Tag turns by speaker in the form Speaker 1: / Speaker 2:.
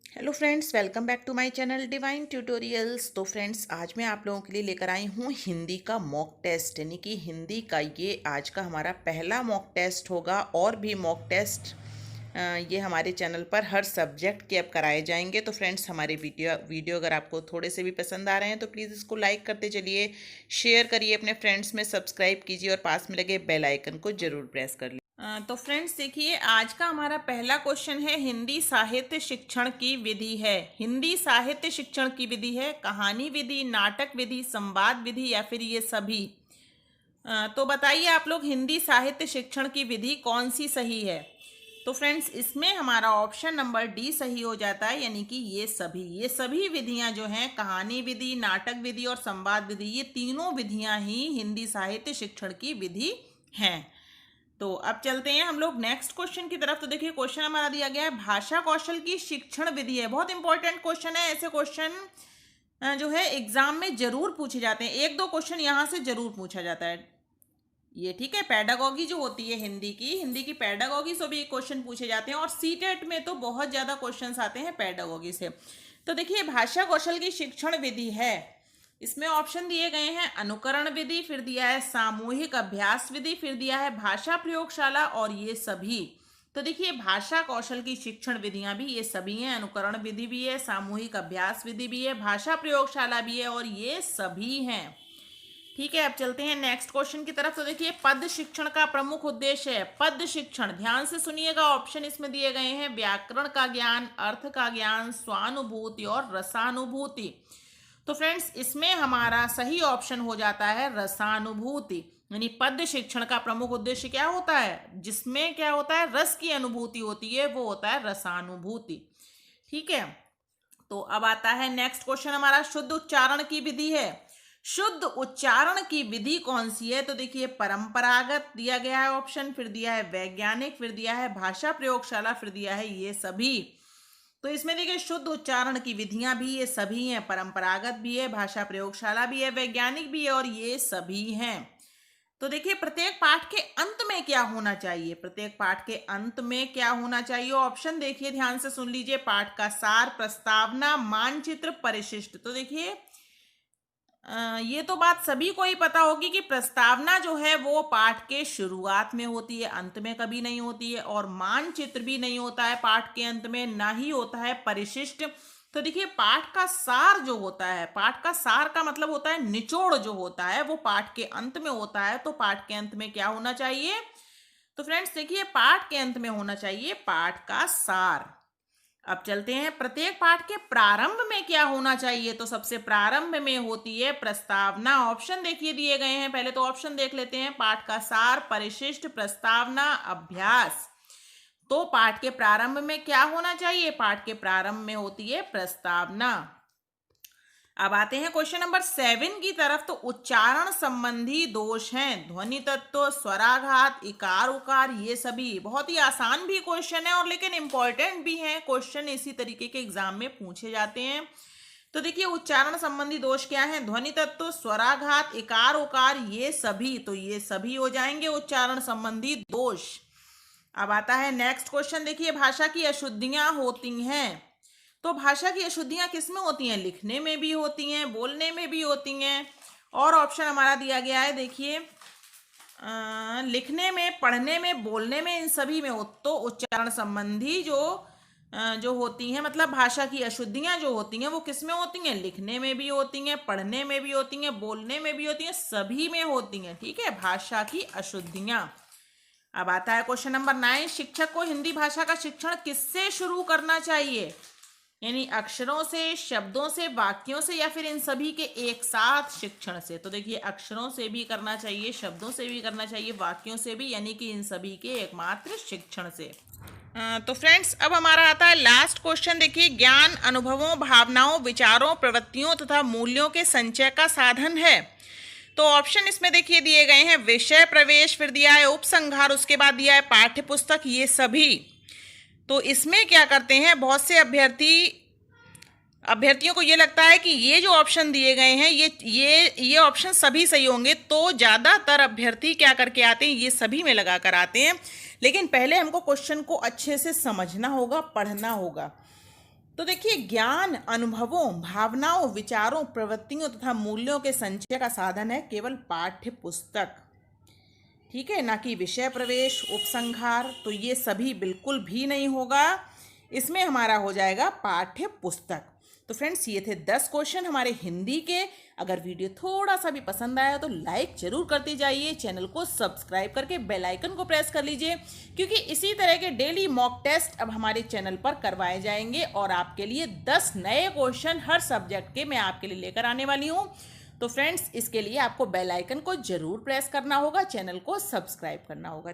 Speaker 1: Hello friends, welcome back to my channel divine tutorials. तो friends, आज मैं आप लोगों के लिए लेकर आई हूँ हिंदी का मॉक टेस्ट, यानी कि हिंदी का ये आज का हमारा पहला मॉक टेस्ट होगा। और भी मॉक टेस्ट ये हमारे चैनल पर हर सब्जेक्ट के अब कराए जाएंगे। तो फ्रेंड्स, हमारे वीडियो अगर आपको थोड़े से भी पसंद आ रहे हैं तो प्लीज़ इसको लाइक करते चलिए, शेयर करिए अपने फ्रेंड्स में, सब्सक्राइब कीजिए और पास में लगे बेल आइकन को ज़रूर प्रेस कर लीजिए। तो फ्रेंड्स देखिए, आज का हमारा पहला क्वेश्चन है हिंदी साहित्य शिक्षण की विधि है। हिंदी साहित्य शिक्षण की विधि है कहानी विधि, नाटक विधि, संवाद विधि या फिर ये सभी। तो बताइए आप लोग, हिंदी साहित्य शिक्षण की विधि कौन सी सही है? तो फ्रेंड्स, इसमें हमारा ऑप्शन नंबर डी सही हो जाता है, यानी कि ये सभी विधियां जो हैं, कहानी विधि, नाटक विधि और संवाद विधि, ये तीनों विधियां ही हिंदी साहित्य शिक्षण की विधि हैं। तो अब चलते हैं हम लोग नेक्स्ट क्वेश्चन की तरफ। तो देखिए, क्वेश्चन हमारा दिया गया है भाषा कौशल की शिक्षण विधि है। बहुत इंपॉर्टेंट क्वेश्चन है। ऐसे क्वेश्चन जो है एग्जाम में जरूर पूछे जाते हैं। एक दो क्वेश्चन यहाँ से जरूर पूछा जाता है ये, ठीक है। पेडागोगी जो होती है हिंदी की पेडागोगी से भी क्वेश्चन पूछे जाते हैं और सीटेट में तो बहुत ज्यादा क्वेश्चंस आते हैं पेडागोगी से। तो देखिए, भाषा कौशल की शिक्षण विधि है, इसमें ऑप्शन दिए गए हैं अनुकरण विधि, फिर दिया है सामूहिक अभ्यास विधि, फिर दिया है भाषा प्रयोगशाला और ये सभी। तो देखिए, भाषा कौशल की शिक्षण विधियां भी ये सभी हैं। अनुकरण विधि भी है, सामूहिक अभ्यास विधि भी है, भाषा प्रयोगशाला भी है और ये सभी हैं। ठीक है, अब चलते हैं नेक्स्ट क्वेश्चन की तरफ। तो देखिए, पद शिक्षण का प्रमुख उद्देश्य है। पद शिक्षण, ध्यान से सुनिएगा, ऑप्शन इसमें दिए गए हैं व्याकरण का ज्ञान, अर्थ का ज्ञान, स्वानुभूति और रसानुभूति। तो फ्रेंड्स, इसमें हमारा सही ऑप्शन हो जाता है रसानुभूति। यानी पद शिक्षण का प्रमुख उद्देश्य क्या होता है, जिसमें क्या होता है, रस की अनुभूति होती है, वो होता है रसानुभूति। ठीक है, तो अब आता है नेक्स्ट क्वेश्चन हमारा, शुद्ध उच्चारण की विधि है। शुद्ध उच्चारण की विधि कौन सी है? तो देखिए, परंपरागत दिया गया है ऑप्शन, फिर दिया है वैज्ञानिक, फिर दिया है भाषा प्रयोगशाला, फिर दिया है ये सभी। तो इसमें देखिए, शुद्ध उच्चारण की विधियां भी ये सभी हैं, परंपरागत भी है, भाषा प्रयोगशाला भी है, वैज्ञानिक भी है और ये सभी हैं। तो देखिए, प्रत्येक पाठ के अंत में क्या होना चाहिए? प्रत्येक पाठ के अंत में क्या होना चाहिए? ऑप्शन देखिए, ध्यान से सुन लीजिए, पाठ का सार, प्रस्तावना, मानचित्र, परिशिष्ट। तो देखिए, ये तो बात सभी को ही पता होगी कि प्रस्तावना जो है वो पाठ के शुरुआत में होती है, अंत में कभी नहीं होती है। और मानचित्र भी नहीं होता है पाठ के अंत में, ना ही होता है परिशिष्ट। तो देखिए, पाठ का सार जो होता है, पाठ का सार का मतलब होता है निचोड़ जो होता है, वो पाठ के अंत में होता है। तो पाठ के अंत में क्या होना चाहिए? तो फ्रेंड्स देखिए, पाठ के अंत में होना चाहिए पाठ का सार। अब चलते हैं, प्रत्येक पाठ के प्रारंभ में क्या होना चाहिए? तो सबसे प्रारंभ में होती है प्रस्तावना। ऑप्शन देखिए दिए गए हैं, पहले तो ऑप्शन देख लेते हैं, पाठ का सार, परिशिष्ट, प्रस्तावना, अभ्यास। तो पाठ के प्रारंभ में क्या होना चाहिए? पाठ के प्रारंभ में होती है प्रस्तावना। अब आते हैं क्वेश्चन नंबर 7 की तरफ। तो उच्चारण संबंधी दोष हैं, ध्वनि तत्व, स्वराघात, इकार उकार, ये सभी। बहुत ही आसान भी क्वेश्चन है और लेकिन इंपॉर्टेंट भी है क्वेश्चन, इसी तरीके के एग्जाम में पूछे जाते हैं। तो देखिए, उच्चारण संबंधी दोष क्या है? ध्वनि तत्व, स्वराघात, इकार उकार, ये सभी। तो ये सभी हो जाएंगे उच्चारण संबंधी दोष। अब आता है नेक्स्ट क्वेश्चन। देखिए, भाषा की अशुद्धियां होती हैं। तो भाषा की अशुद्धियां किस में होती हैं? लिखने में भी होती हैं, बोलने में भी होती हैं। और ऑप्शन हमारा दिया गया है, देखिए, लिखने में, पढ़ने में, बोलने में, इन सभी में हो। तो उच्चारण संबंधी जो होती हैं, मतलब भाषा की अशुद्धियां जो होती हैं, वो किस में होती हैं? लिखने में भी होती हैं, पढ़ने में भी होती हैं, बोलने में भी होती हैं, सभी में होती हैं। ठीक है, भाषा की अशुद्धियां। अब आता है क्वेश्चन नंबर 9, शिक्षक को हिंदी भाषा का शिक्षण किससे शुरू करना चाहिए? यानी अक्षरों से, शब्दों से, वाक्यों से, या फिर इन सभी के एक साथ शिक्षण से? तो देखिए, अक्षरों से भी करना चाहिए, शब्दों से भी करना चाहिए, वाक्यों से भी, यानी कि इन सभी के एकमात्र शिक्षण से। तो फ्रेंड्स, अब हमारा आता है लास्ट क्वेश्चन। देखिए, ज्ञान अनुभवों, भावनाओं, विचारों, प्रवृत्तियों तथा मूल्यों के संचय का साधन है। तो ऑप्शन इसमें देखिए दिए गए हैं, विषय प्रवेश, फिर दिया है उपसंहार, उसके बाद दिया है पाठ्य पुस्तक, ये सभी। तो इसमें क्या करते हैं, बहुत से अभ्यर्थी अभ्यर्थियों को ये लगता है कि ये जो ऑप्शन दिए गए हैं ये ऑप्शन सभी सही होंगे, तो ज़्यादातर अभ्यर्थी क्या करके आते हैं, ये सभी में लगा कर आते हैं। लेकिन पहले हमको क्वेश्चन को अच्छे से समझना होगा, पढ़ना होगा। तो देखिए, ज्ञान अनुभवों, भावनाओं, विचारों, प्रवृत्तियों तथा मूल्यों के संचय का साधन है केवल पाठ्य पुस्तक, ठीक है, ना कि विषय प्रवेश, उपसंहार। तो ये सभी बिल्कुल भी नहीं होगा, इसमें हमारा हो जाएगा पाठ्य पुस्तक। तो फ्रेंड्स, ये थे 10 क्वेश्चन हमारे हिंदी के। अगर वीडियो थोड़ा सा भी पसंद आया तो लाइक जरूर करते जाइए, चैनल को सब्सक्राइब करके बेल आइकन को प्रेस कर लीजिए, क्योंकि इसी तरह के डेली मॉक टेस्ट अब हमारे चैनल पर करवाए जाएंगे और आपके लिए 10 नए क्वेश्चन हर सब्जेक्ट के मैं आपके लिए लेकर आने वाली हूँ। तो फ्रेंड्स, इसके लिए आपको बेल आइकन को जरूर प्रेस करना होगा, चैनल को सब्सक्राइब करना होगा।